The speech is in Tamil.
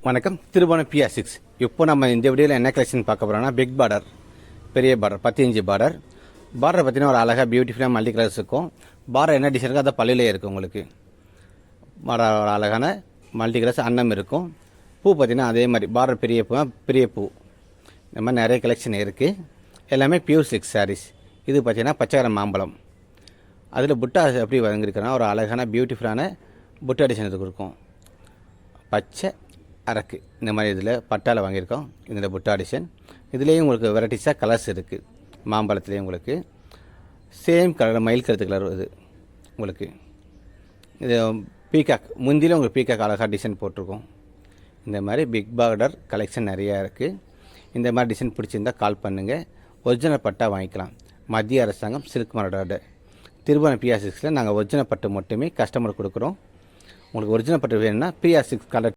வணக்கம். திருபுவனம் PR6. இப்போ நம்ம இந்த வீடியோவில் என்ன கலெக்ஷன் பார்க்க போகிறோம்னா, பிக் பார்டர், பெரிய பார்டர், 10 இன்ச்சு பார்டர். பார்டர் பார்த்தீங்கன்னா ஒரு அழகாக பியூட்டிஃபுல்லாக மல்டி கலர்ஸ் இருக்கும். பார்டர் என்ன டிசைன் இருக்கோ அதை பள்ளியிலே இருக்கும் உங்களுக்கு. பார்டர் ஒரு அழகான மல்டி கலர்ஸ் அன்னம் இருக்கும். பூ பார்த்தீங்கன்னா அதே மாதிரி பார்டர் பெரிய பூ. இந்த மாதிரி நிறைய கலெக்ஷன் இருக்குது. எல்லாமே பியூர் சில்க் சாரீஸ். இது பார்த்தீங்கன்னா பச்சைக்கரை மாம்பழம். அதில் புட்டா எப்படி வாங்கியிருக்கிறோன்னா ஒரு அழகான பியூட்டிஃபுல்லான புட்டா டிசைன் இருக்கும். பச்சை அரக்கு இந்த மாதிரி இதில் பட்டாவில் வாங்கியிருக்கோம். இதில் புட்டா டிசைன். இதுலேயும் உங்களுக்கு வெரைட்டிஸாக கலர்ஸ் இருக்குது. மாம்பழத்துலேயும் உங்களுக்கு சேம் கலர், மயில் கருத்து கலர் இது உங்களுக்கு. இது பீகாக், முந்தியில் உங்களுக்கு பீகாக் அழகாக டிசைன் போட்டிருக்கோம். இந்த மாதிரி பிக் பார்டர் கலெக்ஷன் நிறையா இருக்குது. இந்த மாதிரி டிசைன் பிடிச்சிருந்தால் கால் பண்ணுங்கள். ஒரிஜினல் பட்டா வாங்கிக்கலாம். மத்திய அரசாங்கம் சில்க் மார்க்கெட் திருபுவனம் PR6 நாங்கள் ஒரிஜினல் பட்டு மட்டுமே கஸ்டமர் கொடுக்குறோம். உங்களுக்கு ஒரிஜினல் பட்டு வேணும்னா PR6 கலர்